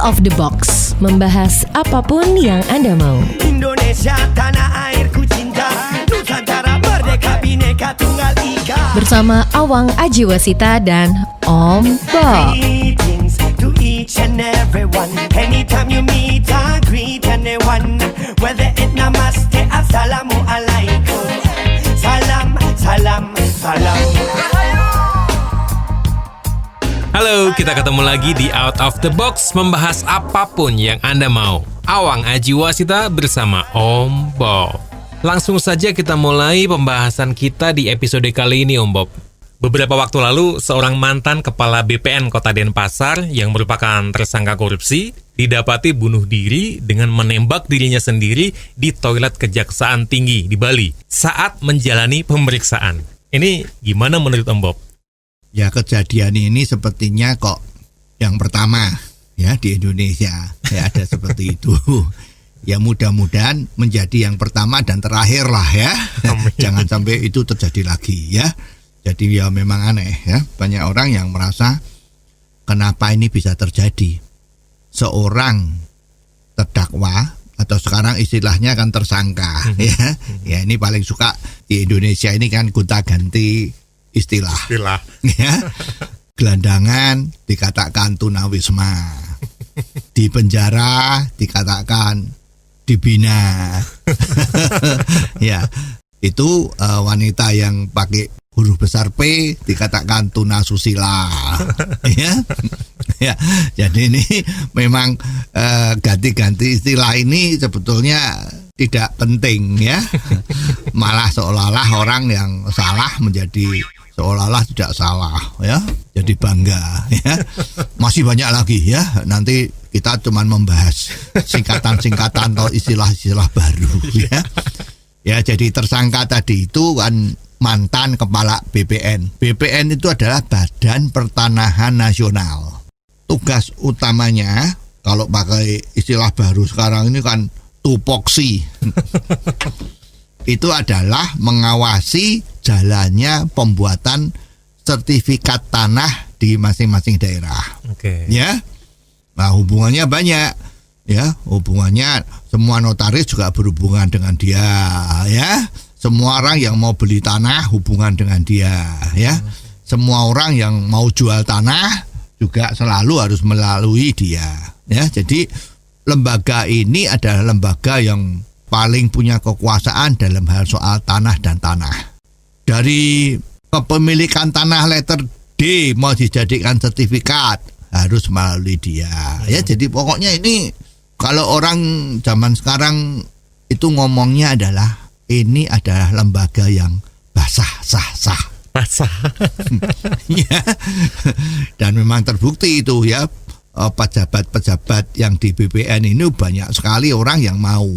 of the Box, membahas apapun yang Anda mau. Indonesia tanah airku cinta, Nusantara merdeka bhinneka tunggal ika. Bersama Awang Ajiwasita dan Om Bob. Greetings to each and everyone. Anytime you meet, I greet anyone. Whether it namaste, assalamu alaikum. Salam, salam, salam. Halo, kita ketemu lagi di Out of the Box, membahas apapun yang Anda mau. Awang Ajiwasita bersama Om Bob. Langsung saja kita mulai pembahasan kita di episode kali ini, Om Bob. Beberapa waktu lalu, seorang mantan kepala BPN Kota Denpasar yang merupakan tersangka korupsi didapati bunuh diri dengan menembak dirinya sendiri di toilet Kejaksaan Tinggi di Bali saat menjalani pemeriksaan. Ini gimana menurut Om Bob? Ya, kejadian ini sepertinya kok yang pertama ya di Indonesia ya ada seperti itu. Ya mudah-mudahan menjadi yang pertama dan terakhir lah ya. Jangan sampai itu terjadi lagi ya. Jadi ya memang aneh ya. Banyak orang yang merasa kenapa ini bisa terjadi. Seorang terdakwa atau sekarang istilahnya kan tersangka ya. Ya ini paling suka di Indonesia ini kan gonta-ganti istilah. Ya. Gelandangan dikatakan tunawisma. Di penjara dikatakan dibina. Ya. Itu wanita yang pakai huruf besar P dikatakan tunasusila. Ya. Ya. Jadi ini memang ganti-ganti istilah ini sebetulnya tidak penting ya. Malah seolah-olah orang yang salah menjadi seolah-olah tidak salah ya. Jadi bangga ya. Masih banyak lagi ya. Nanti kita cuma membahas singkatan-singkatan atau istilah-istilah baru ya. Ya, jadi tersangka tadi itu kan mantan kepala BPN. BPN itu adalah Badan Pertanahan Nasional. Tugas utamanya kalau pakai istilah baru sekarang ini kan tupoksi. Itu adalah mengawasi jalannya pembuatan sertifikat tanah di masing-masing daerah. Oke. Ya. Nah, hubungannya banyak. Ya, hubungannya semua notaris juga berhubungan dengan dia, ya. Semua orang yang mau beli tanah hubungan dengan dia, ya. Semua orang yang mau jual tanah juga selalu harus melalui dia, ya. Jadi lembaga ini adalah lembaga yang paling punya kekuasaan dalam hal soal tanah dan tanah. Dari kepemilikan tanah letter D mau dijadikan sertifikat harus melalui dia. Ya, jadi pokoknya ini kalau orang zaman sekarang itu ngomongnya adalah ini adalah lembaga yang basah sah. Ya. Dan memang terbukti itu ya, pejabat-pejabat yang di BPN ini banyak sekali orang yang mau.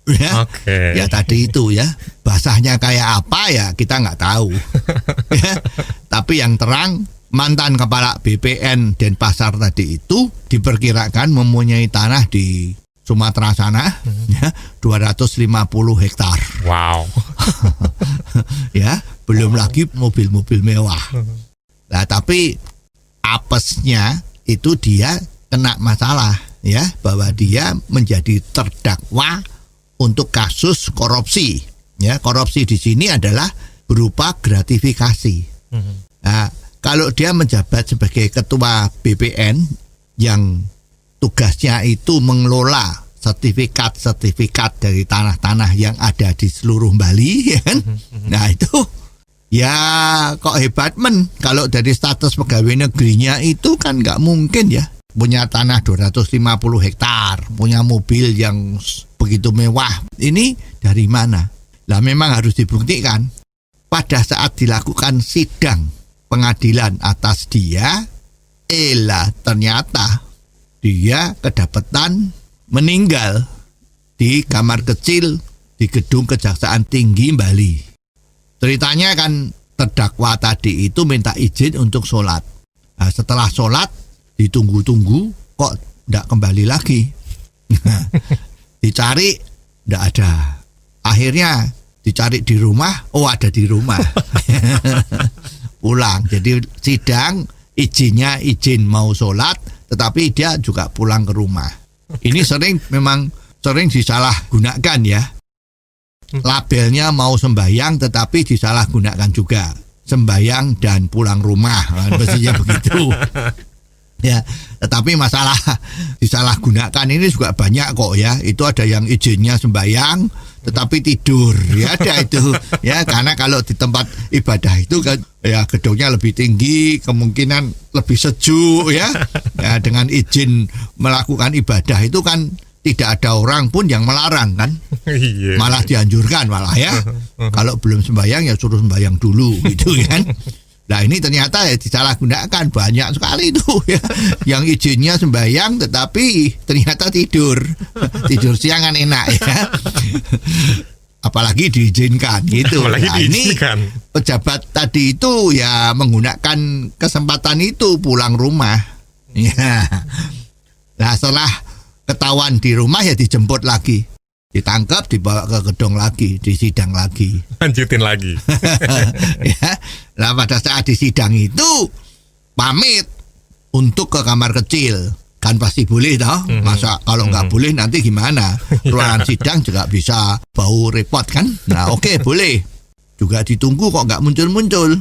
Ya, ya tadi itu ya, basahnya kayak apa ya kita nggak tahu. Ya, tapi yang terang mantan kepala BPN Denpasar tadi itu diperkirakan mempunyai tanah di Sumatera sana ya 250 hektar. Wow. Ya, belum lagi mobil-mobil mewah. Nah, tapi apesnya itu dia kena masalah ya, bahwa dia menjadi terdakwa untuk kasus korupsi. Ya, korupsi di sini adalah berupa gratifikasi. Nah, kalau dia menjabat sebagai ketua BPN yang tugasnya itu mengelola sertifikat dari tanah-tanah yang ada di seluruh Bali, ya kan? Nah itu ya kok hebat men. Kalau dari status pegawai negerinya itu kan nggak mungkin ya punya tanah 250 hektar, punya mobil yang begitu mewah. Ini dari mana? Lah memang harus dibuktikan pada saat dilakukan sidang pengadilan atas dia, ternyata dia kedapatan meninggal di kamar kecil di gedung Kejaksaan Tinggi Bali. Ceritanya kan terdakwa tadi itu minta izin untuk sholat. Nah, setelah sholat ditunggu-tunggu kok tidak kembali lagi. Dicari tidak ada. Akhirnya dicari di rumah, ada di rumah. Pulang. Jadi sidang izinnya izin mau sholat, tetapi dia juga pulang ke rumah. Ini memang sering disalahgunakan ya. Labelnya mau sembahyang tetapi disalahgunakan juga. Sembahyang dan pulang rumah, mestinya begitu. Ya, tetapi masalah disalahgunakan ini juga banyak kok ya. Itu ada yang izinnya sembahyang tetapi tidur, ya ada itu. Ya, karena kalau di tempat ibadah itu kan ya gedungnya lebih tinggi, kemungkinan lebih sejuk ya. Ya, dengan izin melakukan ibadah itu kan tidak ada orang pun yang melarang kan. Malah dianjurkan malah ya. Kalau belum sembahyang ya suruh sembahyang dulu gitu kan. Nah ini ternyata ya disalahgunakan banyak sekali itu ya. Yang izinnya sembahyang tetapi ternyata tidur siang kan enak ya. Apalagi diizinkan gitu. Ini pejabat tadi itu ya menggunakan kesempatan itu pulang rumah. Ya. Nah setelah ketahuan di rumah ya dijemput lagi, ditangkap, dibawa ke gedung lagi, disidang lagi. Lanjutin lagi. Ya. Nah pada saat disidang itu pamit untuk ke kamar kecil. Kan pasti boleh toh. Masa kalau nggak boleh nanti gimana? Ruangan sidang juga bisa bau repot kan. Nah oke, boleh. Juga ditunggu kok nggak muncul-muncul.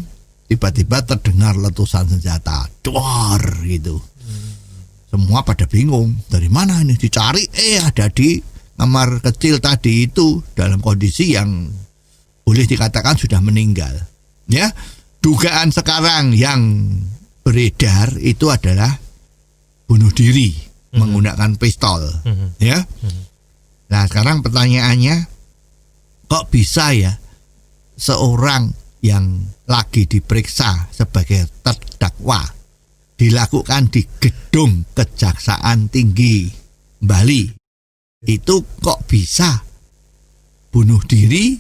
Tiba-tiba terdengar letusan senjata. Duar gitu. Semua pada bingung. Dari mana ini? Dicari, ada di kamar kecil tadi itu dalam kondisi yang boleh dikatakan sudah meninggal. Ya, dugaan sekarang yang beredar itu adalah bunuh diri menggunakan pistol. Ya. Nah, sekarang pertanyaannya, kok bisa ya seorang yang lagi diperiksa sebagai terdakwa dilakukan di gedung Kejaksaan Tinggi Bali, itu kok bisa bunuh diri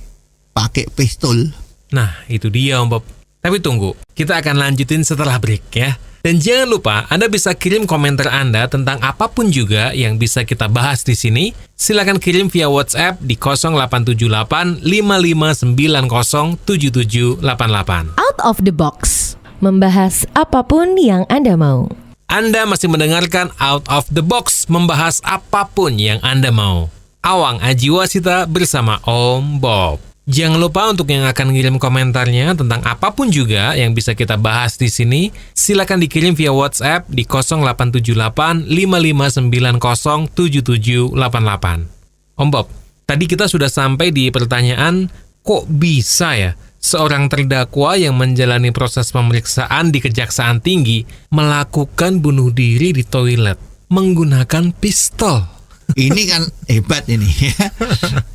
pakai pistol? Nah, itu dia Om Bob. Tapi tunggu, kita akan lanjutin setelah break ya. Dan jangan lupa, Anda bisa kirim komentar Anda tentang apapun juga yang bisa kita bahas di sini. Silakan kirim via WhatsApp di 0878 5590 7788. Out of the box, membahas apapun yang Anda mau. Anda masih mendengarkan Out of the Box, membahas apapun yang Anda mau. Awang Ajiwasita bersama Om Bob. Jangan lupa untuk yang akan ngirim komentarnya tentang apapun juga yang bisa kita bahas di sini, silakan dikirim via WhatsApp di 0878 5590 7788. Om Bob, tadi kita sudah sampai di pertanyaan, kok bisa ya seorang terdakwa yang menjalani proses pemeriksaan di Kejaksaan Tinggi melakukan bunuh diri di toilet menggunakan pistol? Ini kan hebat ini ya.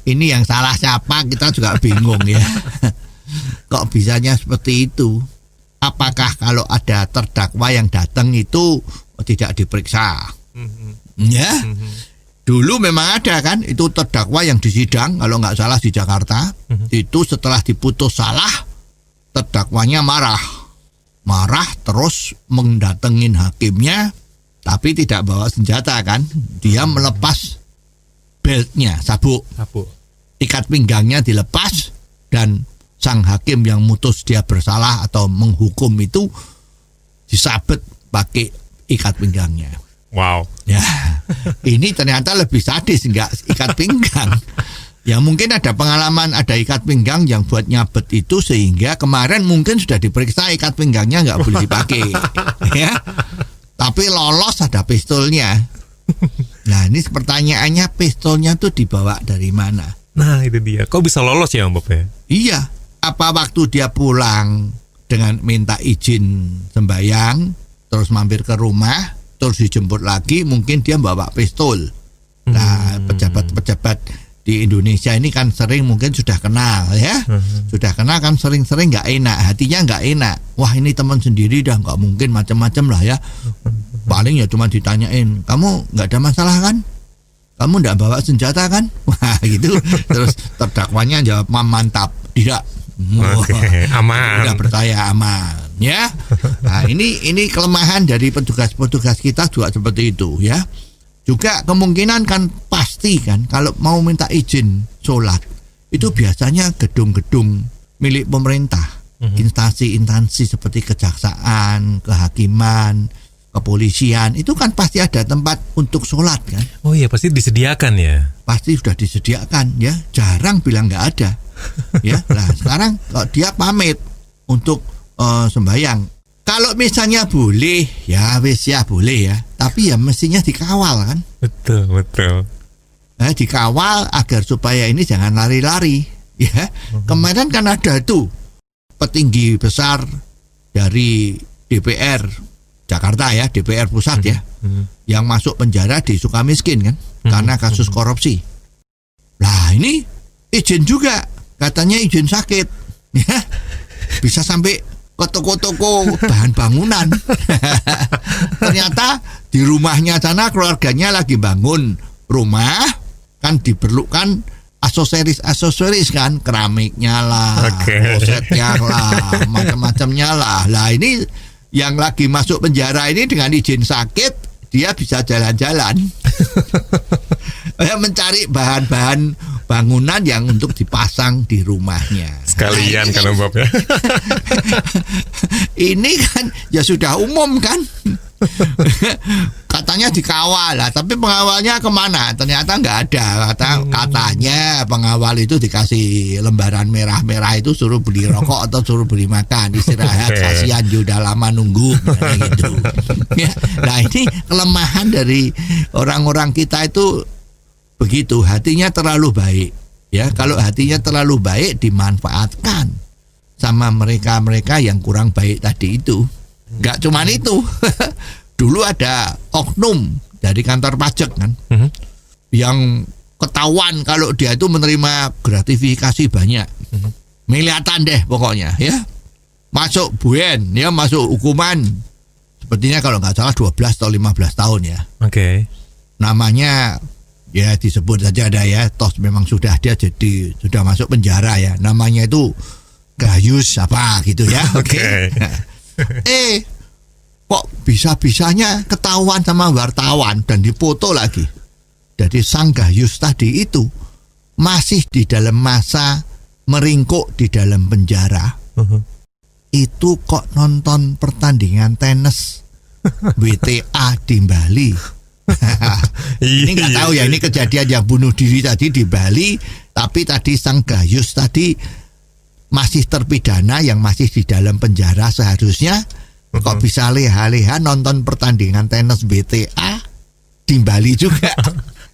Ini yang salah siapa kita juga bingung ya. Kok bisanya seperti itu? Apakah kalau ada terdakwa yang datang itu tidak diperiksa? Ya. Dulu memang ada kan, itu terdakwa yang disidang kalau nggak salah di Jakarta. Itu setelah diputus salah, terdakwanya marah terus mendatengin hakimnya, tapi tidak bawa senjata kan. Dia melepas beltnya, sabuk. Ikat pinggangnya dilepas, dan sang hakim yang mutus dia bersalah atau menghukum itu disabet pakai ikat pinggangnya. Wow. Ya, ini ternyata lebih sadis, enggak ikat pinggang. Ya mungkin ada pengalaman ada ikat pinggang yang buat nyabet itu sehingga kemarin mungkin sudah diperiksa ikat pinggangnya nggak boleh dipakai. Ya, tapi lolos ada pistolnya. Nah ini pertanyaannya, pistolnya tuh dibawa dari mana? Nah itu dia. Kok bisa lolos ya Om Bob ya? Iya. Apa waktu dia pulang dengan minta izin sembahyang, terus mampir ke rumah, terus dijemput lagi, mungkin dia bawa pistol. Nah, pejabat-pejabat di Indonesia ini kan sering mungkin sudah kenal ya. Sudah kenal kan sering-sering nggak enak, hatinya nggak enak. Wah ini teman sendiri dah, nggak mungkin macam-macam lah ya. Paling ya cuma ditanyain, kamu nggak ada masalah kan? Kamu nggak bawa senjata kan? Wah gitu. Terus terdakwanya jawab, mantap, tidak. Oke, aman. Tidak percaya, aman. Ya, nah ini kelemahan dari petugas-petugas kita juga seperti itu ya. Juga kemungkinan kan pasti kan kalau mau minta izin sholat itu biasanya gedung-gedung milik pemerintah, instansi-instansi seperti kejaksaan, kehakiman, kepolisian, itu kan pasti ada tempat untuk sholat kan. Oh iya, pasti disediakan ya. Pasti sudah disediakan ya, jarang bilang nggak ada. Ya, nah sekarang kalau dia pamit untuk sembahyang, kalau misalnya boleh ya wis ya boleh ya, tapi ya mestinya dikawal kan. Betul. Dikawal agar supaya ini jangan lari-lari ya. Kemarin kan ada tuh petinggi besar dari DPR Jakarta ya, DPR pusat ya, yang masuk penjara di Sukamiskin kan, karena kasus korupsi. Lah ini izin juga, katanya izin sakit, ya bisa sampai ke toko-toko bahan bangunan. Ternyata di rumahnya sana keluarganya lagi bangun rumah, kan diperlukan aksesoris kan, keramiknya lah, klosetnya lah, macam-macamnya lah. Lah ini yang lagi masuk penjara ini dengan izin sakit, dia bisa jalan-jalan. Mencari bahan-bahan bangunan yang untuk dipasang di rumahnya. Sekalian kan Bob ya. Ini kan ya sudah umum kan. Katanya dikawal lah, tapi pengawalnya kemana? Ternyata nggak ada. Katanya pengawal itu dikasih lembaran merah-merah itu suruh beli rokok atau suruh beli makan, istirahat, kasihan udah lama nunggu gitu. Ya, nah ini kelemahan dari orang-orang kita itu begitu, hatinya terlalu baik. Ya, kalau hatinya terlalu baik dimanfaatkan sama mereka-mereka yang kurang baik tadi itu. Nggak cuman itu. Dulu ada oknum dari kantor pajak kan, yang ketahuan kalau dia itu menerima gratifikasi banyak, miliatan deh pokoknya ya, masuk buen ya, masuk hukuman sepertinya kalau nggak salah 12 atau 15 tahun ya. Namanya ya disebut saja ada ya, toh memang sudah dia jadi sudah masuk penjara ya, namanya itu Gayus apa gitu ya. Kok bisa-bisanya ketahuan sama wartawan dan dipoto lagi. Jadi sang Gayus tadi itu masih di dalam masa meringkuk di dalam penjara. Itu kok nonton pertandingan tenis WTA di Bali. Ini nggak tahu ya, ini kejadian yang bunuh diri tadi di Bali, tapi tadi sang Gayus tadi masih terpidana yang masih di dalam penjara seharusnya. Kok bisa leha-leha nonton pertandingan tenis WTA di Bali juga.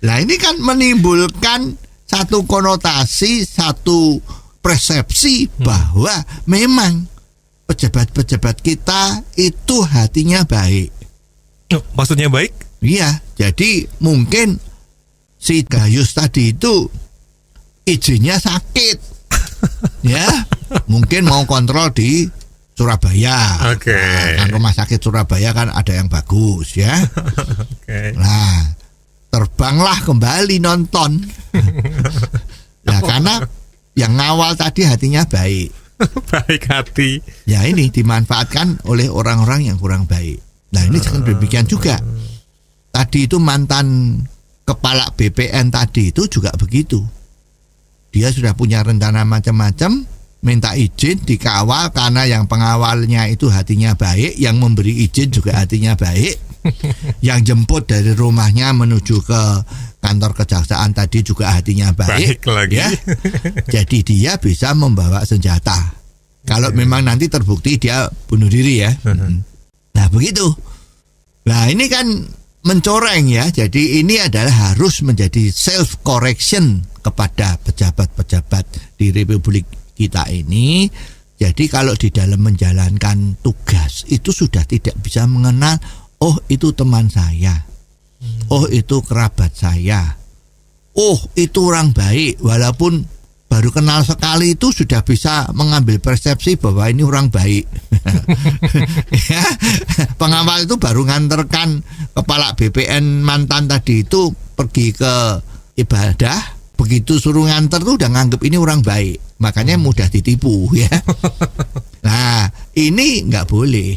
Nah ini kan menimbulkan satu konotasi, satu persepsi bahwa memang pejabat-pejabat kita itu hatinya baik. Maksudnya baik? Iya, jadi mungkin si Gayus tadi itu izinnya sakit. Ya, mungkin mau kontrol di Surabaya. Kan rumah sakit Surabaya kan ada yang bagus ya. Nah, terbanglah kembali nonton. Nah, karena yang ngawal tadi hatinya baik. Baik hati. Ya ini dimanfaatkan oleh orang-orang yang kurang baik. Nah, ini jangan demikian juga. Tadi itu mantan kepala BPN tadi itu juga begitu. Dia sudah punya rencana macam-macam, minta izin dikawal karena yang pengawalnya itu hatinya baik, yang memberi izin juga hatinya baik, yang jemput dari rumahnya menuju ke kantor kejaksaan tadi juga hatinya baik lagi. Ya. Jadi dia bisa membawa senjata kalau memang nanti terbukti dia bunuh diri ya. Nah begitu. Nah ini kan mencoreng ya. Jadi ini adalah harus menjadi self correction kepada pejabat-pejabat di Republik kita ini. Jadi kalau di dalam menjalankan tugas itu sudah tidak bisa mengenal, oh itu teman saya, oh itu kerabat saya, oh itu orang baik, walaupun baru kenal sekali itu sudah bisa mengambil persepsi bahwa ini orang baik. Ya, pengawal itu baru nganterkan kepala BPN mantan tadi itu pergi ke ibadah, begitu suruh nganter tuh udah nganggep ini orang baik, makanya mudah ditipu ya. Nah ini nggak boleh.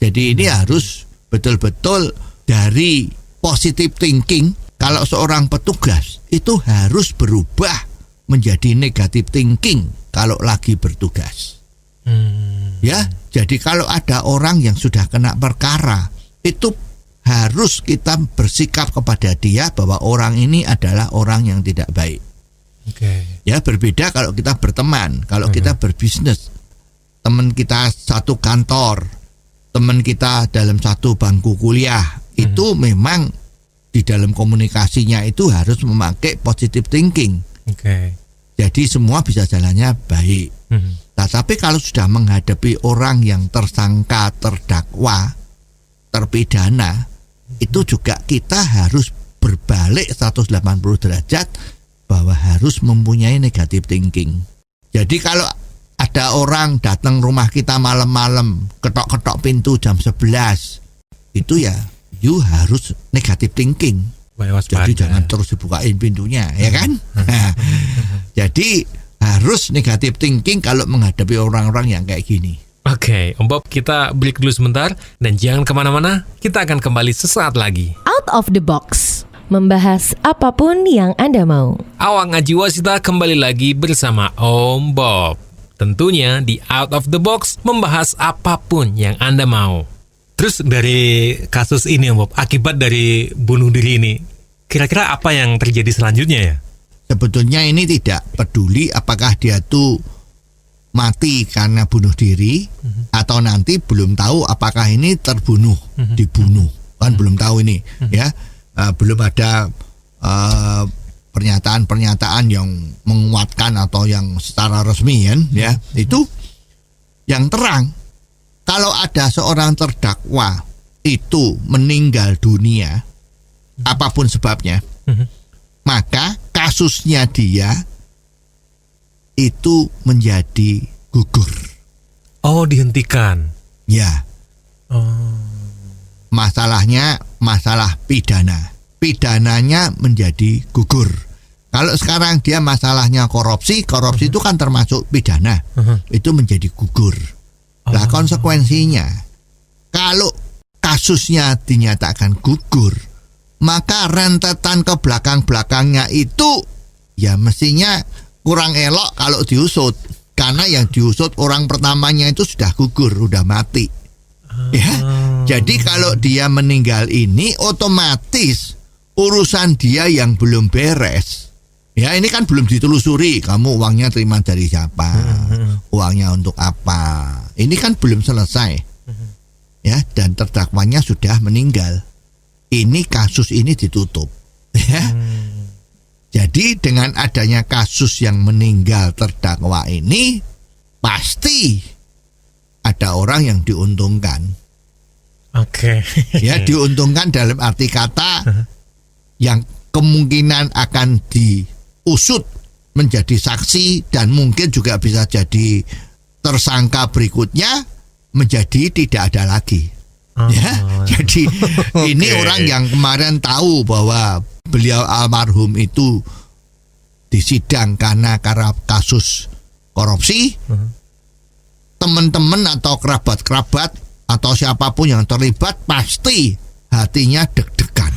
Jadi ini harus betul-betul dari positive thinking. Kalau seorang petugas itu harus berubah menjadi negative thinking kalau lagi bertugas. Ya, jadi kalau ada orang yang sudah kena perkara itu harus kita bersikap kepada dia bahwa orang ini adalah orang yang tidak baik. Ya, berbeda kalau kita berteman, kalau kita berbisnis, teman kita satu kantor, teman kita dalam satu bangku kuliah, itu memang di dalam komunikasinya itu harus memakai positive thinking. Jadi semua bisa jalannya baik. Nah, tapi kalau sudah menghadapi orang yang tersangka, terdakwa, terpidana, itu juga kita harus berbalik 180 derajat bahwa harus mempunyai negative thinking. Jadi kalau ada orang datang rumah kita malam-malam, ketok-ketok pintu jam 11, itu ya you harus negative thinking. Jadi jangan terus dibukain pintunya, ya kan? Jadi harus negative thinking kalau menghadapi orang-orang yang kayak gini. Oke, Om Bob, kita break dulu sebentar dan jangan kemana-mana, kita akan kembali sesaat lagi. Out of the Box, membahas apapun yang Anda mau. Awang Ajiwasita kembali lagi bersama Om Bob. Tentunya di Out of the Box membahas apapun yang Anda mau. Terus dari kasus ini Om Bob, akibat dari bunuh diri ini, kira-kira apa yang terjadi selanjutnya ya? Sebetulnya ini tidak peduli apakah dia tuh mati karena bunuh diri atau nanti belum tahu apakah ini terbunuh, dibunuh, kan belum tahu ini, ya. Belum ada pernyataan-pernyataan yang menguatkan atau yang secara resmi kan, ya. Itu yang terang. Kalau ada seorang terdakwa itu meninggal dunia, apapun sebabnya, maka kasusnya dia itu menjadi gugur. Oh, dihentikan. Ya. Masalahnya masalah pidana. Pidananya menjadi gugur. Kalau sekarang dia masalahnya korupsi itu kan termasuk pidana. Itu menjadi gugur. Lah konsekuensinya, kalau kasusnya dinyatakan gugur, maka rentetan ke belakang-belakangnya itu ya mestinya kurang elok kalau diusut, karena yang diusut orang pertamanya itu sudah gugur, sudah mati. Ya, jadi kalau dia meninggal ini otomatis urusan dia yang belum beres. Ya, ini kan belum ditelusuri, kamu uangnya terima dari siapa, uangnya untuk apa. Ini kan belum selesai. Ya, dan terdakwanya sudah meninggal. Ini kasus ini ditutup. Ya. Jadi dengan adanya kasus yang meninggal terdakwa ini, pasti ada orang yang diuntungkan. Oke. Ya, diuntungkan dalam arti kata yang kemungkinan akan diusut menjadi saksi dan mungkin juga bisa jadi tersangka berikutnya menjadi tidak ada lagi. Ya, jadi ini orang yang kemarin tahu bahwa beliau almarhum itu disidang karena kasus korupsi. Teman-teman atau kerabat-kerabat atau siapapun yang terlibat pasti hatinya deg-degan.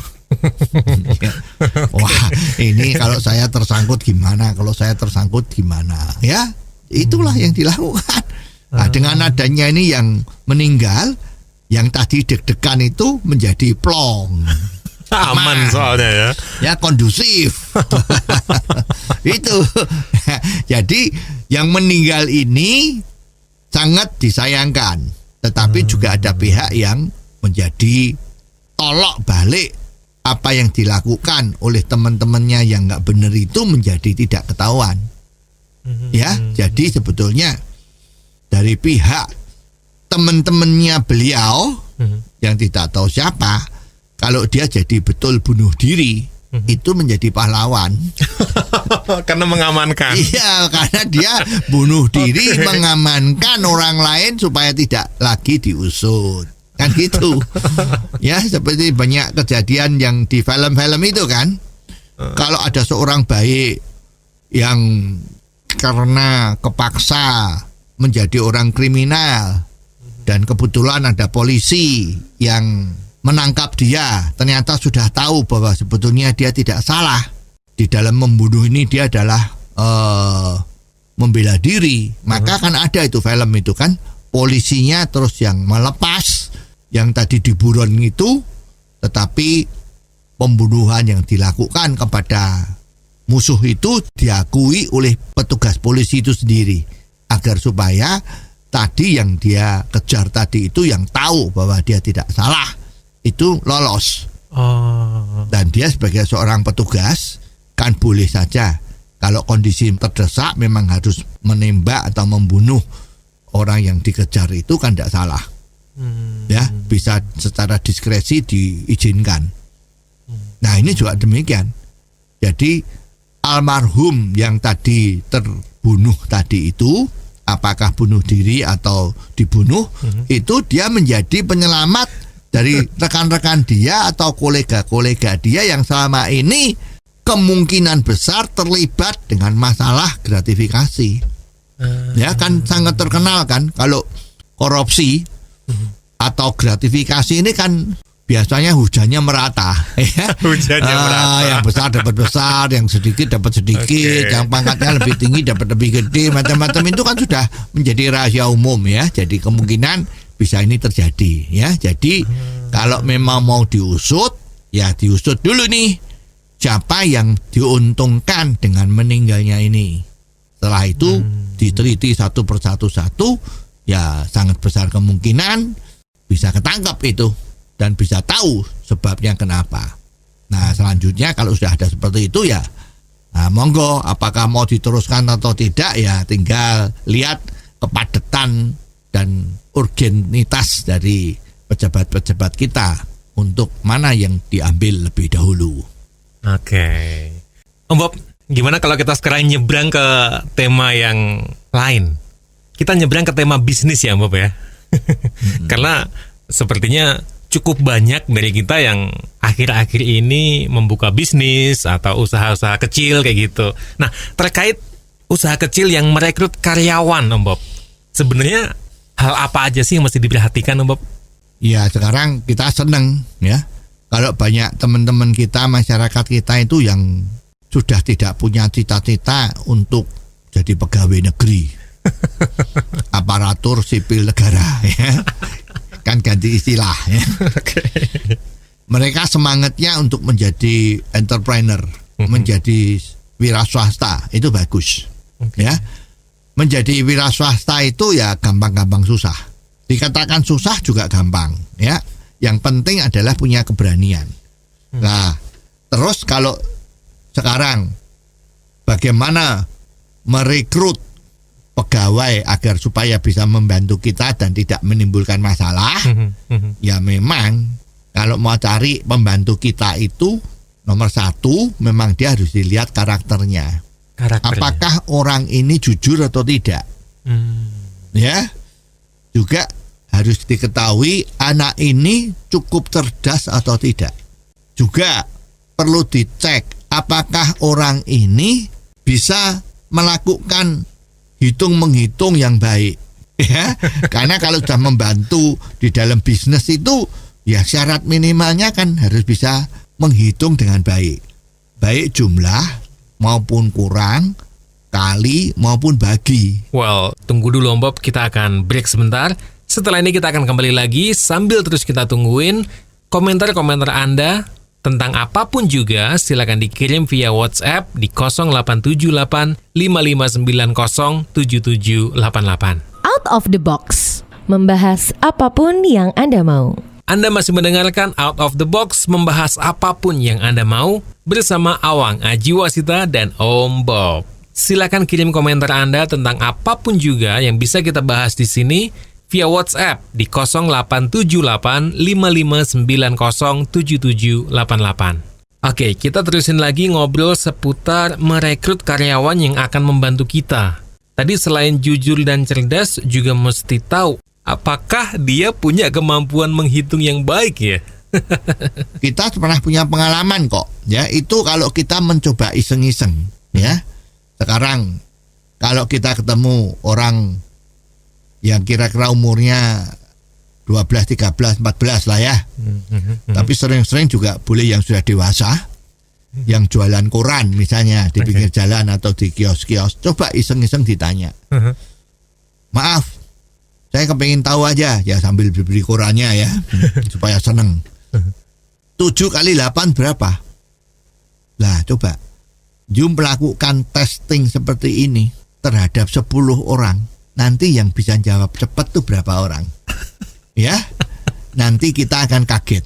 Wah, ini kalau saya tersangkut gimana? Kalau saya tersangkut gimana? Ya, itulah yang dilakukan. Nah, dengan adanya ini yang meninggal, yang tadi deg-degan itu menjadi plong. Aman soalnya ya. Ya, kondusif. Itu. Jadi yang meninggal ini sangat disayangkan. Tetapi juga ada pihak yang menjadi tolak balik apa yang dilakukan oleh teman-temannya yang nggak benar itu menjadi tidak ketahuan. Ya, jadi sebetulnya dari pihak teman-temannya beliau yang tidak tahu siapa, kalau dia jadi betul bunuh diri, itu menjadi pahlawan. Karena mengamankan. Iya, karena dia bunuh diri mengamankan orang lain supaya tidak lagi diusut. Kan gitu. Ya, seperti banyak kejadian yang di film-film itu kan. Kalau ada seorang baik yang karena kepaksa menjadi orang kriminal, dan kebetulan ada polisi yang menangkap dia, ternyata sudah tahu bahwa sebetulnya dia tidak salah di dalam membunuh ini, dia adalah membela diri, maka kan ada itu film itu kan, polisinya terus yang melepas yang tadi di buron itu, tetapi pembunuhan yang dilakukan kepada musuh itu diakui oleh petugas polisi itu sendiri, agar supaya tadi yang dia kejar tadi itu, yang tahu bahwa dia tidak salah, itu lolos. Dan dia sebagai seorang petugas kan boleh saja kalau kondisi terdesak memang harus menembak atau membunuh orang yang dikejar, itu kan tidak salah. Ya, bisa secara diskresi diizinkan. Nah, ini juga demikian. Jadi almarhum yang tadi terbunuh tadi itu, apakah bunuh diri atau dibunuh, itu dia menjadi penyelamat dari rekan-rekan dia atau kolega-kolega dia yang selama ini kemungkinan besar terlibat dengan masalah gratifikasi. Ya kan sangat terkenal kan, kalau korupsi atau gratifikasi ini kan biasanya hujannya merata, ya. Hujannya merata. Yang besar dapat besar, yang sedikit dapat sedikit, yang pangkatnya lebih tinggi dapat lebih gede, macam-macam itu kan sudah menjadi rahasia umum, ya. Jadi kemungkinan bisa ini terjadi, ya. Jadi kalau memang mau diusut, ya diusut dulu nih siapa yang diuntungkan dengan meninggalnya ini. Setelah itu diteliti satu persatu, ya sangat besar kemungkinan bisa ketangkap itu dan bisa tahu sebabnya kenapa. Nah, selanjutnya kalau sudah ada seperti itu, ya monggo, apakah mau diteruskan atau tidak, ya tinggal lihat kepadatan dan urgenitas dari pejabat-pejabat kita untuk mana yang diambil lebih dahulu. Oke. Om Bob, gimana kalau kita sekarang nyebrang ke tema yang lain? Kita nyebrang ke tema bisnis ya Om Bob ya. Karena sepertinya cukup banyak dari kita yang akhir-akhir ini membuka bisnis atau usaha-usaha kecil kayak gitu. Nah, terkait usaha kecil yang merekrut karyawan Om Bob, sebenarnya hal apa aja sih yang mesti diperhatikan Om Bob? Ya, sekarang kita seneng ya kalau banyak teman-teman kita, masyarakat kita itu yang sudah tidak punya cita-cita untuk jadi pegawai negeri, aparatur sipil negara, ya. Kan ganti istilah, ya. Mereka semangatnya untuk menjadi entrepreneur, menjadi wira swasta, itu bagus, ya. Menjadi wira swasta itu ya gampang-gampang susah. Dikatakan susah juga gampang, ya. Yang penting adalah punya keberanian. Nah, terus kalau sekarang bagaimana merekrut pegawai agar supaya bisa membantu kita dan tidak menimbulkan masalah, ya memang kalau mau cari pembantu kita itu nomor satu memang dia harus dilihat karakternya. Apakah orang ini jujur atau tidak, ya. Juga harus diketahui anak ini cukup cerdas atau tidak. Juga perlu dicek apakah orang ini bisa melakukan hitung-menghitung yang baik, ya. Karena kalau sudah membantu di dalam bisnis itu, ya syarat minimalnya kan harus bisa menghitung dengan baik, baik jumlah maupun kurang, kali maupun bagi. Well, tunggu dulu Om Bob, kita akan break sebentar. Setelah ini kita akan kembali lagi sambil terus kita tungguin komentar-komentar Anda tentang apapun juga. Silakan dikirim via WhatsApp di 0878 5590 7788. Out of the Box, membahas apapun yang Anda mau. Anda masih mendengarkan Out of the Box, membahas apapun yang Anda mau bersama Awang Ajiwasita dan Om Bob. Silakan kirim komentar Anda tentang apapun juga yang bisa kita bahas di sini via WhatsApp di 0878 5590 7788. Oke, kita terusin lagi ngobrol seputar merekrut karyawan yang akan membantu kita. Tadi selain jujur dan cerdas, juga mesti tahu apakah dia punya kemampuan menghitung yang baik ya. Kita pernah punya pengalaman kok, ya. Itu kalau kita mencoba iseng-iseng, ya. Sekarang kalau kita ketemu orang yang kira-kira umurnya 12, 13, 14 lah ya. Tapi sering-sering juga boleh yang sudah dewasa, yang jualan koran misalnya di pinggir jalan atau di kios-kios. Coba iseng-iseng ditanya, maaf, Saya kepengen tahu aja ya sambil beli korannya ya supaya seneng. 7 kali 8 berapa? Lah coba you melakukan testing seperti ini terhadap 10 orang. Nanti yang bisa jawab cepat tuh berapa orang? Ya, nanti kita akan kaget.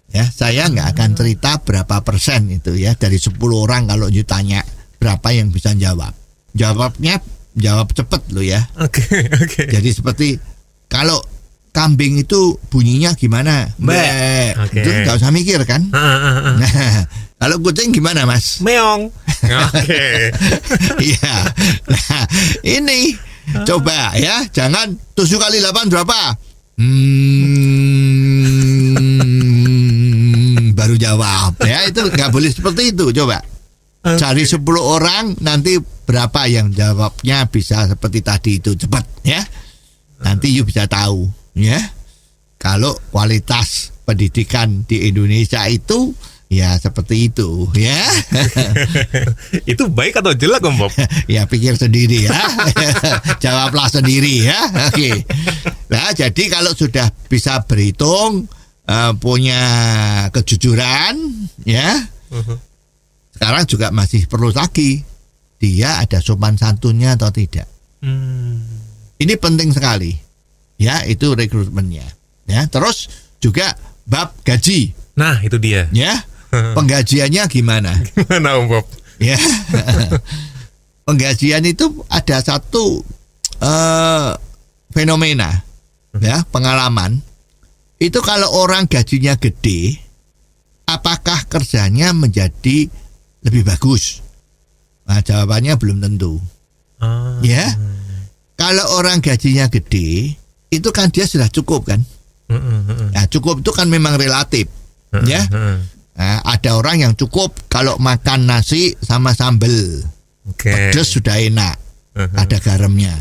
Ya, saya nggak akan cerita berapa persen itu ya dari 10 orang kalau you tanya berapa yang bisa jawab. Jawab cepet lo ya. Oke. Jadi seperti kalau kambing itu bunyinya gimana? Mbak. Oke. Itu nggak usah mikir kan? Nah, kalau kucing gimana mas? Meong. Oke. Iya. Nah, ini coba ya, jangan 7 kali 8 berapa? Baru jawab ya, itu nggak boleh seperti itu. Coba cari 10 orang, nanti berapa yang jawabnya bisa seperti tadi itu, cepat ya. Nanti you bisa tahu ya. Kalau kualitas pendidikan di Indonesia itu ya seperti itu ya. Itu baik atau jelek Om Bob? Ya pikir sendiri ya. Jawablah sendiri ya. Oke. Nah, jadi kalau sudah bisa berhitung, punya kejujuran ya. Sekarang juga masih perlu lagi dia ada sopan santunnya atau tidak. Ini penting sekali. Ya, itu rekrutmennya. Ya, terus juga bab gaji. Nah, itu dia. Ya. Penggajiannya gimana? Gimana Om Bob? Ya. Penggajian itu ada satu fenomena ya, pengalaman. Itu kalau orang gajinya gede, apakah kerjanya menjadi lebih bagus? Nah, jawabannya belum tentu. Ya. Kalau orang gajinya gede, itu kan dia sudah cukup kan? Nah, cukup itu kan memang relatif. Ya. Nah, ada orang yang cukup kalau makan nasi sama sambel. Pedas sudah enak. Ada garamnya.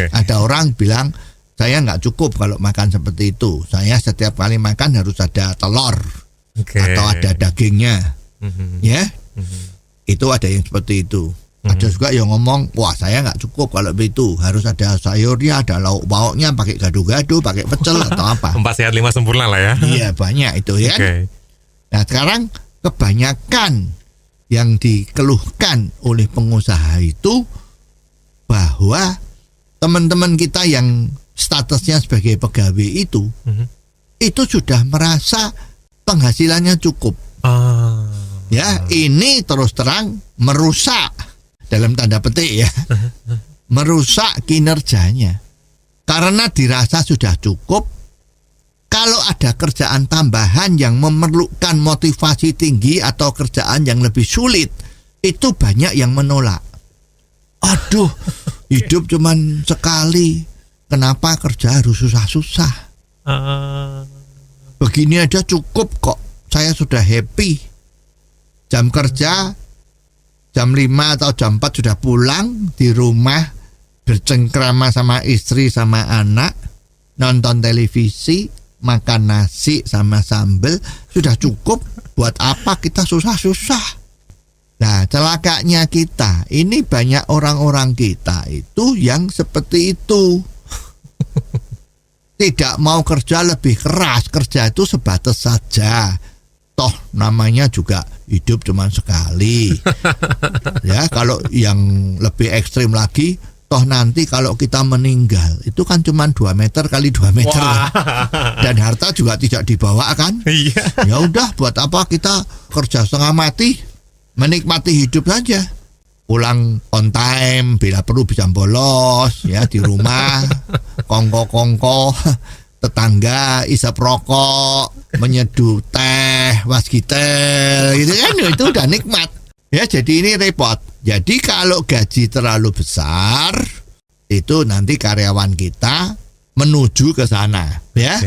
Ada orang bilang, saya nggak cukup kalau makan seperti itu. Saya setiap kali makan harus ada telur. Atau ada dagingnya. Ya. Itu ada yang seperti itu. Ada juga yang ngomong, wah saya nggak cukup kalau begitu, harus ada sayurnya, ada lauk pauknya, pakai gado-gado, pakai pecel atau apa. 4 sehat 5 sempurna lah ya. Iya banyak itu ya kan. Nah sekarang kebanyakan yang dikeluhkan oleh pengusaha itu bahwa teman-teman kita yang statusnya sebagai pegawai itu sudah merasa penghasilannya cukup. Ya, ini terus terang merusak dalam tanda petik ya. Merusak kinerjanya. Karena dirasa sudah cukup, kalau ada kerjaan tambahan yang memerlukan motivasi tinggi atau kerjaan yang lebih sulit, itu banyak yang menolak. Aduh, hidup cuman sekali, kenapa kerja harus susah-susah? Begini aja cukup kok, saya sudah happy. Jam kerja jam 5 atau jam 4 sudah pulang di rumah, bercengkrama sama istri sama anak, nonton televisi, makan nasi sama sambal, sudah cukup. Buat apa kita susah-susah? Nah, celakanya kita, ini banyak orang-orang kita itu yang seperti itu. Tidak mau kerja lebih keras, kerja itu sebatas saja. Toh namanya juga hidup cuma sekali. Ya, kalau yang lebih ekstrim lagi, toh nanti kalau kita meninggal itu kan cuma 2 meter kali 2 meter. Dan harta juga tidak dibawa kan. Ya udah, buat apa kita kerja setengah mati, menikmati hidup saja. Pulang on time, bila perlu bisa bolos ya di rumah, kongko-kongko tetangga isap rokok, menyeduh teh, wasgitel gitu kan, itu udah nikmat. Ya, jadi ini repot. Jadi kalau gaji terlalu besar, itu nanti karyawan kita menuju ke sana, ya.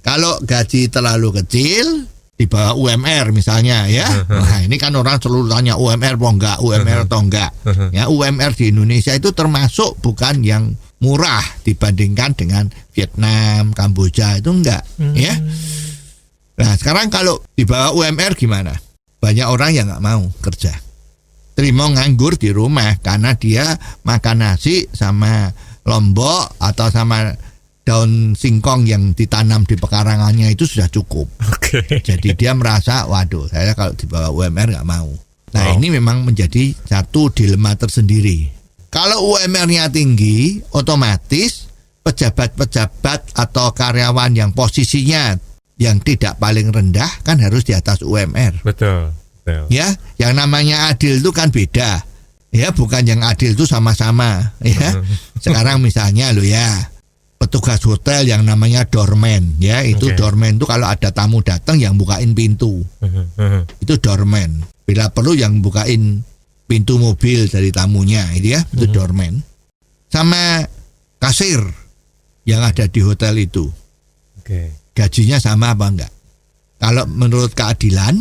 Kalau gaji terlalu kecil, di bawah UMR misalnya ya. Nah, ini kan orang selalu tanya UMR apa enggak, UMR atau enggak. Ya, UMR di Indonesia itu termasuk bukan yang murah dibandingkan dengan Vietnam, Kamboja, itu enggak, ya. Nah, sekarang kalau di bawah UMR gimana? Banyak orang yang enggak mau kerja. Terima nganggur di rumah karena dia makan nasi sama lombok atau sama daun singkong yang ditanam di pekarangannya itu sudah cukup. Oke. Jadi dia merasa, waduh, saya kalau di bawah UMR nggak mau. Nah, Oh. ini memang menjadi satu dilema tersendiri. Kalau UMR-nya tinggi, otomatis pejabat-pejabat atau karyawan yang posisinya yang tidak paling rendah kan harus di atas UMR. Betul. Ya, yang namanya adil itu kan beda. Ya, bukan yang adil itu sama-sama. Ya, sekarang misalnya lo ya, petugas hotel yang namanya doorman, ya itu Oke. doorman itu kalau ada tamu datang yang bukain pintu, itu doorman. Bila perlu yang bukain pintu mobil dari tamunya, itu ya, itu doorman. Sama kasir yang ada di hotel itu, Oke. gajinya sama apa enggak? Kalau menurut keadilan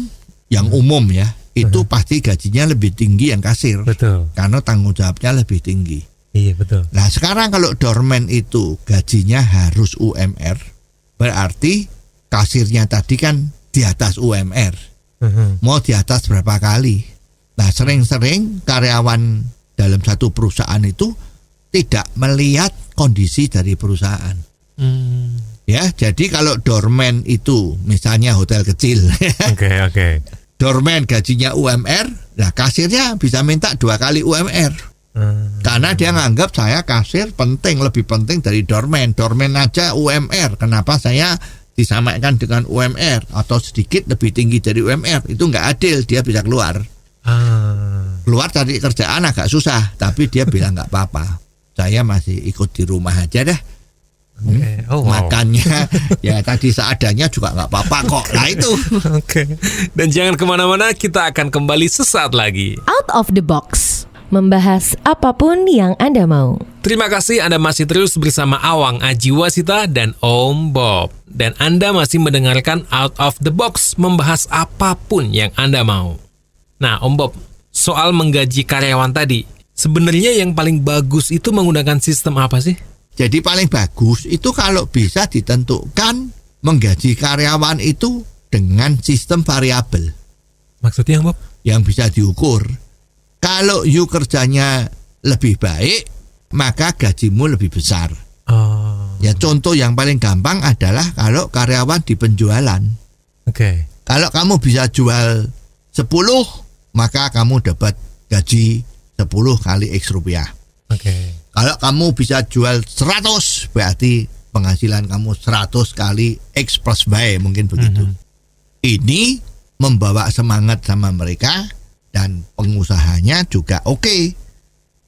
yang umum ya, itu pasti gajinya lebih tinggi yang kasir, Betul. karena tanggung jawabnya lebih tinggi. Iya, betul. Nah sekarang kalau doorman itu gajinya harus UMR, berarti kasirnya tadi kan di atas UMR. Mau di atas berapa kali? Nah sering-sering karyawan dalam satu perusahaan itu tidak melihat kondisi dari perusahaan. Ya, jadi kalau doorman itu misalnya hotel kecil, Oke. doorman gajinya UMR, nah kasirnya bisa minta 2 kali UMR. Karena dia nganggap saya kasir penting, lebih penting dari doorman. Doorman aja UMR, kenapa saya disamakan dengan UMR atau sedikit lebih tinggi dari UMR? Itu nggak adil, dia bisa keluar. Keluar cari kerjaan agak susah, tapi dia bilang nggak apa-apa. Saya masih ikut di rumah aja dah. Oke. Oh, wow. Makannya ya tadi seadanya juga nggak apa-apa kok. Nah itu. Oke. Dan jangan kemana-mana, kita akan kembali sesaat lagi. Out of the Box, membahas apapun yang Anda mau. Terima kasih Anda masih terus bersama Awang Ajiwasita dan Om Bob. Dan Anda masih mendengarkan Out of the Box, membahas apapun yang Anda mau. Nah, Om Bob, soal menggaji karyawan tadi, sebenarnya yang paling bagus itu menggunakan sistem apa sih? Jadi paling bagus itu kalau bisa ditentukan menggaji karyawan itu dengan sistem variabel Maksudnya, Om Bob? yang bisa diukur. Kalau you kerjanya lebih baik, maka gajimu lebih besar. Oh, Ya contoh yang paling gampang adalah kalau karyawan di penjualan. oke. Kalau kamu bisa jual 10, maka kamu dapat gaji 10 kali X rupiah. Oke. Kalau kamu bisa jual 100, berarti penghasilan kamu 100 kali X plus Y, mungkin begitu. Ini membawa semangat sama mereka dan pengusahanya juga oke.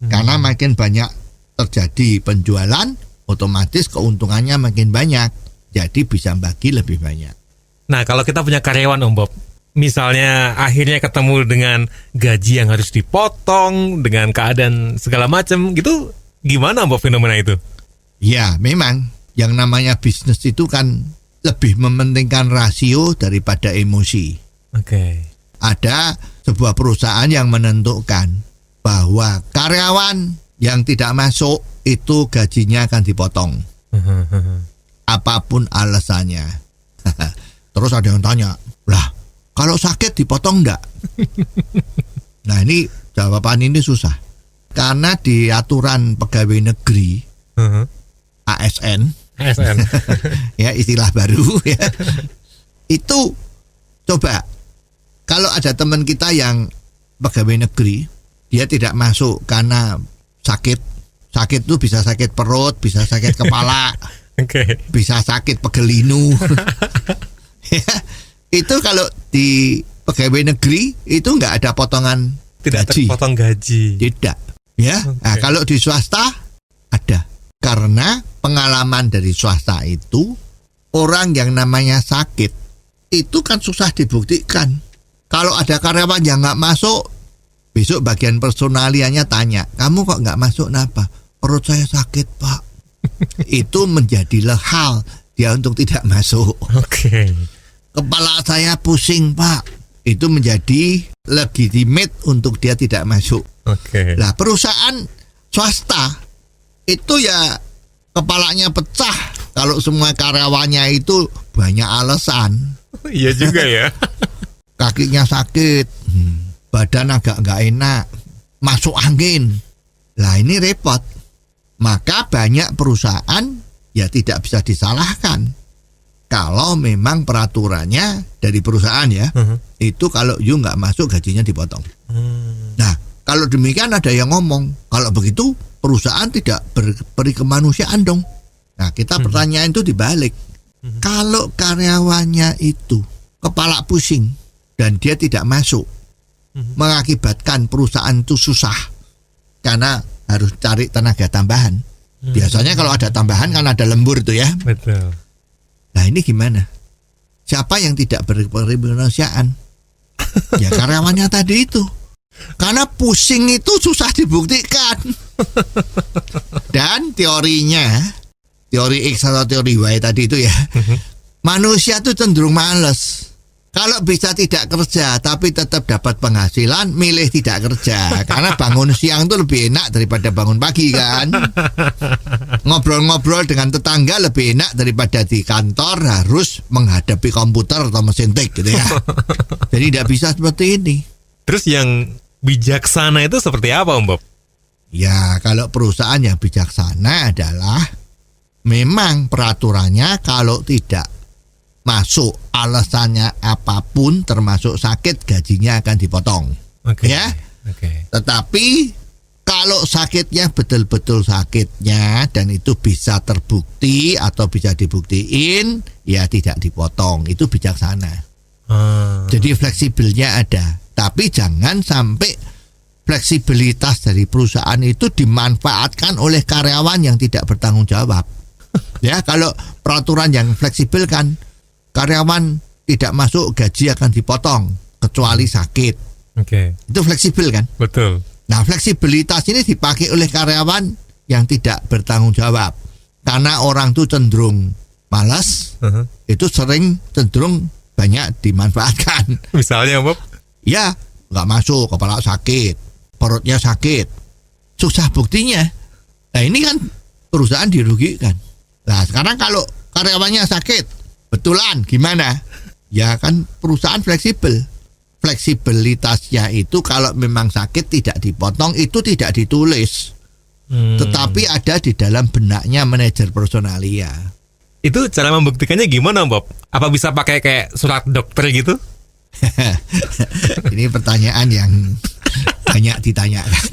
Karena makin banyak terjadi penjualan, otomatis keuntungannya makin banyak. Jadi bisa bagi lebih banyak. Nah, kalau kita punya karyawan, Om Bob, misalnya akhirnya ketemu dengan gaji yang harus dipotong, dengan keadaan segala macam gitu, gimana Om Bob fenomena itu? Ya, memang yang namanya bisnis itu kan lebih mementingkan rasio daripada emosi. Oke. Ada sebuah perusahaan yang menentukan bahwa karyawan yang tidak masuk itu gajinya akan dipotong. Apapun alasannya. Terus ada yang tanya, lah kalau sakit dipotong enggak? Nah ini jawaban ini susah. Karena di aturan pegawai negeri ASN, ASN. ya istilah baru ya. Itu coba kalau ada teman kita yang pegawai negeri, dia tidak masuk karena sakit. Sakit itu bisa sakit perut, bisa sakit kepala, Oke. bisa sakit pegelinu. Ya, itu kalau di pegawai negeri itu nggak ada potongan Tidak gaji. terpotong gaji. Tidak. Ya. Nah, Oke. kalau di swasta ada. Karena pengalaman dari swasta itu orang yang namanya sakit itu kan susah dibuktikan. Kalau ada karyawan yang nggak masuk, besok bagian personalianya tanya, kamu kok nggak masuk kenapa? Perut saya sakit pak. Itu menjadi hal dia untuk tidak masuk. Oke. Kepala saya pusing pak. Itu menjadi legitimate untuk dia tidak masuk. Oke. Lah perusahaan swasta itu ya kepalanya pecah kalau semua karyawannya itu banyak alasan. Iya juga ya. Kakinya sakit, badan agak nggak enak, masuk angin. Lah ini repot. Maka banyak perusahaan ya tidak bisa disalahkan. Kalau memang peraturannya dari perusahaan ya, itu kalau you nggak masuk gajinya dipotong. Nah, kalau demikian ada yang ngomong, kalau begitu perusahaan tidak berperi kemanusiaan dong. Nah, kita pertanyaan itu dibalik. Kalau karyawannya itu kepala pusing dan dia tidak masuk, mengakibatkan perusahaan itu susah karena harus cari tenaga tambahan. Biasanya kalau ada tambahan kan ada lembur tuh ya. Betul. Nah ini gimana? Siapa yang tidak berperi kemanusiaan? Ya karyawannya tadi itu. Karena pusing itu susah dibuktikan. Dan teorinya, teori X atau teori Y tadi itu ya, manusia itu cenderung malas. Kalau bisa tidak kerja tapi tetap dapat penghasilan, milih tidak kerja. Karena bangun siang itu lebih enak daripada bangun pagi kan. Ngobrol-ngobrol dengan tetangga lebih enak daripada di kantor harus menghadapi komputer atau mesin tik gitu ya. Jadi tidak bisa seperti ini. Terus yang bijaksana itu seperti apa Om Bob? Ya kalau perusahaan yang bijaksana adalah memang peraturannya kalau tidak masuk alasannya apapun termasuk sakit gajinya akan dipotong. Oke. Ya. Oke. Tetapi kalau sakitnya betul-betul sakitnya dan itu bisa terbukti atau bisa dibuktiin, ya tidak dipotong. Itu bijaksana. Jadi fleksibelnya ada. Tapi jangan sampai fleksibilitas dari perusahaan itu dimanfaatkan oleh karyawan yang tidak bertanggung jawab. Ya, kalau peraturan yang fleksibel kan karyawan tidak masuk gaji akan dipotong kecuali sakit. Oke. Itu fleksibel kan? Betul. Nah, fleksibilitas ini dipakai oleh karyawan yang tidak bertanggung jawab. Karena orang itu cenderung malas, itu sering cenderung banyak dimanfaatkan. Misalnya Bob? Ya, nggak masuk, kepala sakit, perutnya sakit. Susah buktinya. Nah, ini kan perusahaan dirugikan. Nah, sekarang kalau karyawannya sakit, betulan gimana? Ya kan perusahaan fleksibel. Fleksibilitasnya itu kalau memang sakit tidak dipotong, itu tidak ditulis. Tetapi ada di dalam benaknya manajer personalia. Itu cara membuktikannya gimana Bob? Apa bisa pakai kayak surat dokter gitu? Ini pertanyaan yang banyak ditanyakan.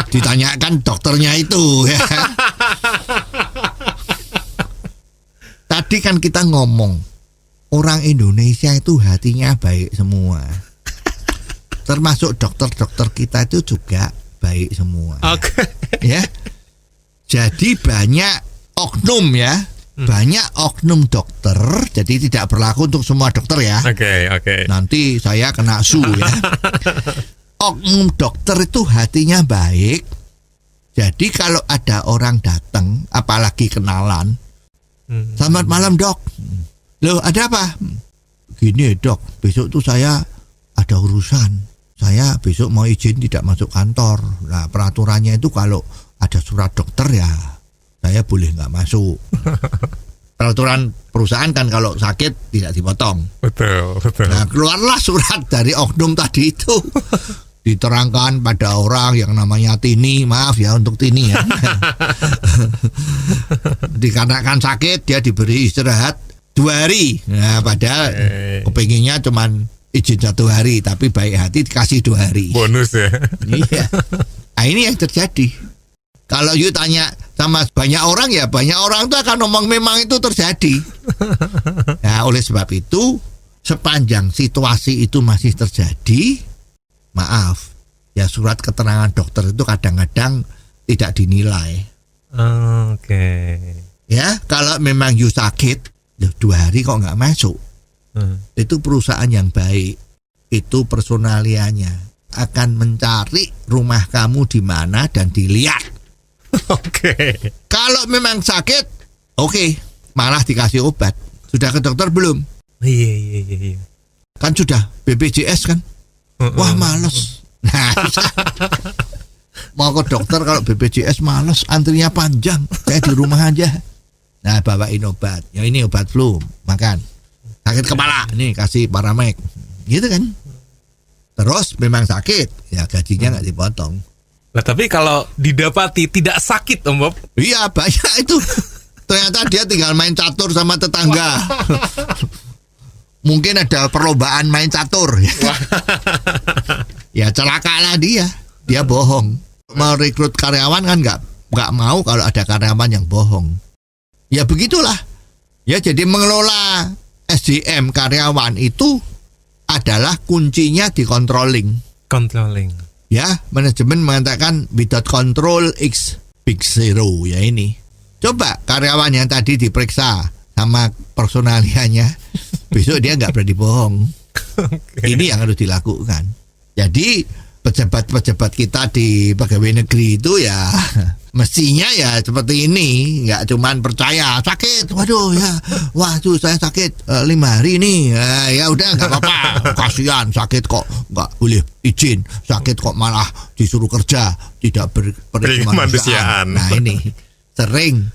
Ditanyakan dokternya itu ya. Tadi kan kita ngomong orang Indonesia itu hatinya baik semua. Termasuk dokter-dokter kita itu juga baik semua. Oke. Ya. Jadi banyak oknum ya. Banyak oknum dokter. Jadi tidak berlaku untuk semua dokter ya. Oke. Nanti saya kena su ya. Oknum dokter itu hatinya baik. Jadi kalau ada orang datang, apalagi kenalan, selamat malam dok. Loh ada apa? Gini dok, besok tuh saya ada urusan. Saya besok mau izin tidak masuk kantor. Nah peraturannya itu kalau ada surat dokter ya saya boleh nggak masuk. Peraturan perusahaan kan kalau sakit tidak dipotong. Betul. Nah keluarlah surat dari oknum tadi itu. Diterangkan pada orang yang namanya Tini, maaf ya untuk Tini ya. Dikarenakan sakit dia diberi istirahat 2 hari. Nah padahal kepinginnya cuman izin 1 hari, tapi baik hati dikasih 2 hari. Bonus ya. Iya. Nah ini yang terjadi. Kalau you tanya sama banyak orang ya, banyak orang tuh akan ngomong memang itu terjadi. Nah oleh sebab itu sepanjang situasi itu masih terjadi, maaf ya surat keterangan dokter itu kadang-kadang tidak dinilai. Oke. Ya kalau memang you sakit 2 hari kok nggak masuk, itu perusahaan yang baik, itu personalianya akan mencari rumah kamu di mana dan dilihat. Oke. Kalau memang sakit, oke, malah dikasih obat. Sudah ke dokter belum? Iya. Kan sudah BPJS kan? Wah males. Nah, mau ke dokter kalau BPJS males, antrinya panjang. Saya di rumah aja. Nah bawain obat. Ya ini obat flu, makan. Sakit kepala, nih kasih Paramek. Gitu kan? Terus memang sakit, ya gajinya nggak dipotong. Nah tapi kalau didapati tidak sakit Om Bob? Iya banyak itu. Ternyata dia tinggal main catur sama tetangga. Mungkin ada perlombaan main catur. Ya celakalah dia bohong. Merekrut karyawan kan nggak mau kalau ada karyawan yang bohong. Ya begitulah. Ya jadi mengelola SDM karyawan itu adalah kuncinya di controlling. Ya, manajemen mengatakan without control X big zero ya ini. Coba karyawan yang tadi diperiksa sama personalianya, besok dia nggak berani bohong. Ini yang harus dilakukan. Jadi pejabat-pejabat kita di pegawai negeri itu ya mestinya ya seperti ini, nggak cuman percaya sakit, waduh saya sakit 5 hari nih, ya udah nggak apa-apa, kasihan sakit kok nggak boleh izin, sakit kok malah disuruh kerja, tidak berkemanusiaan. Nah ini sering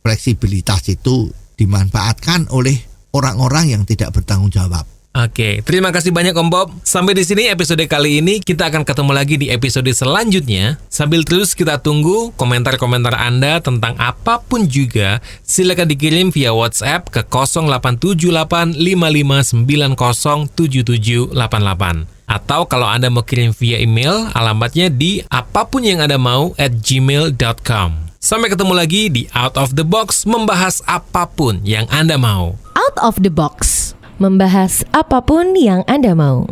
fleksibilitas itu dimanfaatkan oleh orang-orang yang tidak bertanggung jawab. Oke, terima kasih banyak Om Bob. Sampai di sini episode kali ini. Kita akan ketemu lagi di episode selanjutnya. Sambil terus kita tunggu komentar-komentar Anda tentang apapun juga. Silakan dikirim via WhatsApp ke 087855907788. Atau kalau Anda mau kirim via email, alamatnya di apapunyangandamau@gmail.com. Sampai ketemu lagi di Out of the Box, membahas apapun yang Anda mau. Out of the Box, membahas apapun yang Anda mau.